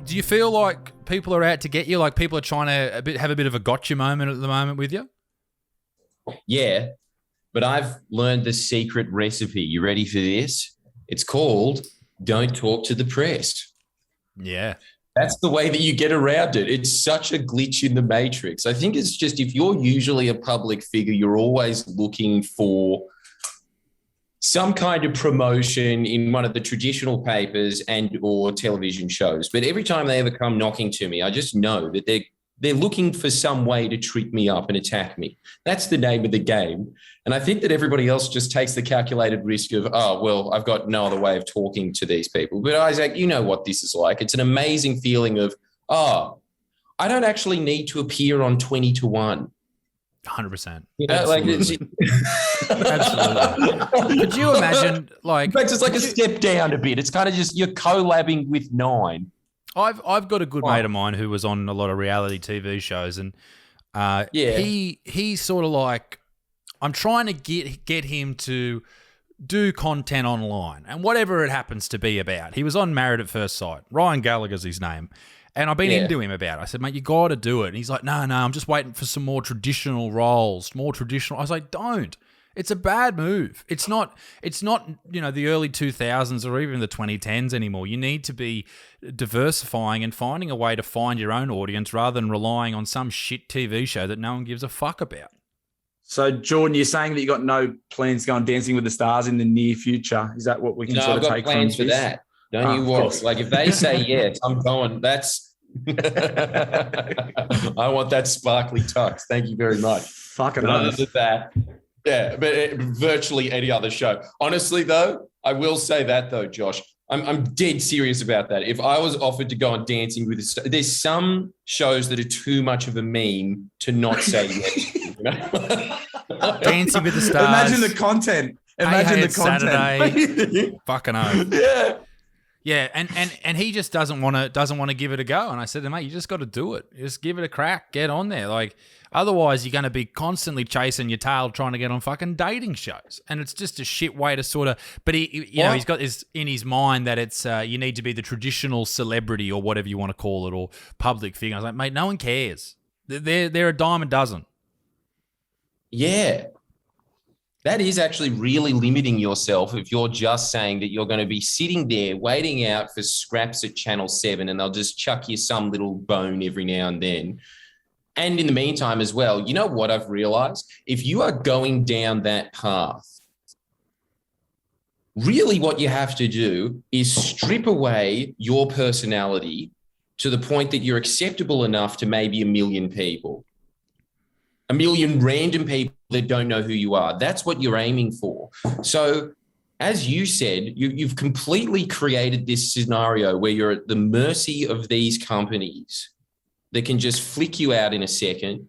Do you feel like people are out to get you? Like people are trying to have a bit of a gotcha moment at the moment with you? Yeah, but I've learned the secret recipe. You ready for this? It's called don't talk to the press. Yeah. That's the way that you get around it. It's such a glitch in the matrix. I think it's just if you're usually a public figure, you're always looking for some kind of promotion in one of the traditional papers and or television shows. But every time they ever come knocking to me, I just know that they're looking for some way to trip me up and attack me. That's the name of the game. And I think that everybody else just takes the calculated risk of, oh, well, I've got no other way of talking to these people. But Isaac, you know what this is like. It's an amazing feeling of, oh, I don't actually need to appear on 20 to 1. 100%. You know, absolutely. Absolutely. Could you imagine, like... In fact, it's like a step down a bit. It's kind of just you're collabing with 9. I've got a good mate of mine who was on a lot of reality TV shows, and he's sort of like, I'm trying to get him to do content online, and whatever it happens to be about. He was on Married at First Sight. Ryan Gallagher's his name. And I've been into him about it. I said, mate, you got to do it. And he's like, no, I'm just waiting for some more traditional roles, more traditional. I was like, don't. It's a bad move. It's not, the early 2000s or even the 2010s anymore. You need to be diversifying and finding a way to find your own audience rather than relying on some shit TV show that no one gives a fuck about. So, Jordan, you're saying that you got no plans to go on Dancing with the Stars in the near future. Is that what we can sort of take from this? No, I've got plans for that. Don't you worry. Like if they say yes, I'm going. That's. I want that sparkly tux. Thank you very much. Fucking other than that, yeah, but virtually any other show. Honestly, though, I will say that though, Josh, I'm dead serious about that. If I was offered to go on Dancing with the Stars, there's some shows that are too much of a meme to not say yes. You know? Dancing with the Stars. Imagine the content. Imagine the content. Saturday. Fucking oath. Yeah. Yeah, and he just doesn't want to give it a go. And I said to him, mate, you just got to do it. Just give it a crack. Get on there. Like otherwise, you're going to be constantly chasing your tail trying to get on fucking dating shows, and it's just a shit way to sort of. But he's got this in his mind that it's you need to be the traditional celebrity or whatever you want to call it or public figure. I was like, mate, no one cares. They're a dime a dozen. Yeah. That is actually really limiting yourself if you're just saying that you're going to be sitting there waiting out for scraps at Channel 7 and they'll just chuck you some little bone every now and then. And in the meantime as well, you know what I've realized? If you are going down that path, really what you have to do is strip away your personality to the point that you're acceptable enough to maybe 1 million people. 1 million random people that don't know who you are. That's what you're aiming for. So as you said, you've completely created this scenario where you're at the mercy of these companies that can just flick you out in a second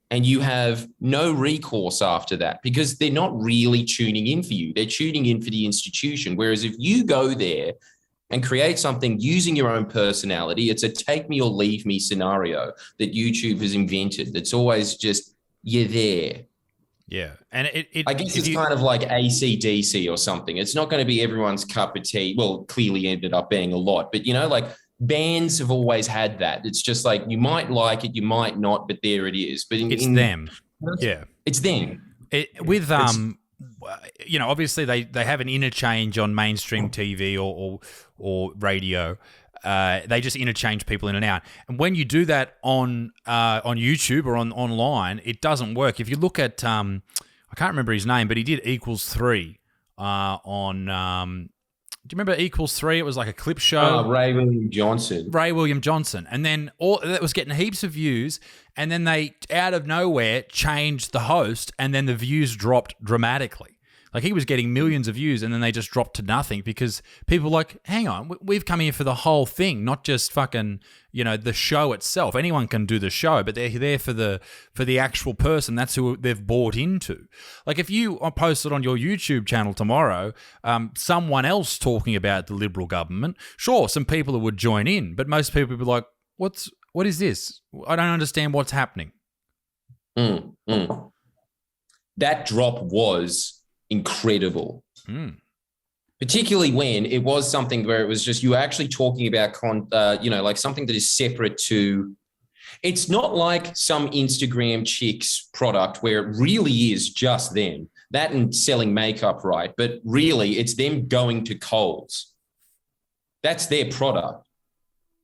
and you have no recourse after that because they're not really tuning in for you. They're tuning in for the institution. Whereas if you go there and create something using your own personality, it's a take me or leave me scenario that YouTube has invented. That's always just, you're there. Yeah. And I guess it's kind of like AC/DC or something. It's not going to be everyone's cup of tea. Well, clearly ended up being a lot, but like bands have always had that. It's just like, you might like it, you might not, but there it is. But it's them. Yeah. It's them. Obviously they have an interchange on mainstream TV or radio. They just interchange people in and out. And when you do that on YouTube or online, it doesn't work. If you look at, I can't remember his name, but he did Equals 3 on. Do you remember Equals 3? It was like a clip show. Ray William Johnson. And then that was getting heaps of views. And then they, out of nowhere, changed the host. And then the views dropped dramatically. Like he was getting millions of views and then they just dropped to nothing because people were like, hang on, we've come here for the whole thing, not just fucking, the show itself. Anyone can do the show, but they're there for the actual person. That's who they've bought into. Like if you post it on your YouTube channel tomorrow, someone else talking about the Liberal government, sure, some people would join in, but most people would be like, what is this? I don't understand what's happening. That drop was incredible. particularly when it was something where it was just you were actually talking about, like something that is separate to. It's not like some Instagram chick's product where it really is just them. That and selling makeup, right? But really, it's them going to Coles. That's their product.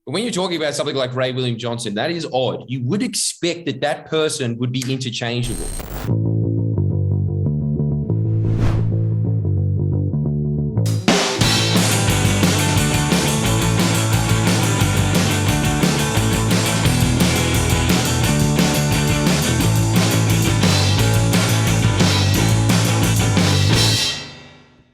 But when you're talking about something like Ray William Johnson, that is odd. You would expect that person would be interchangeable.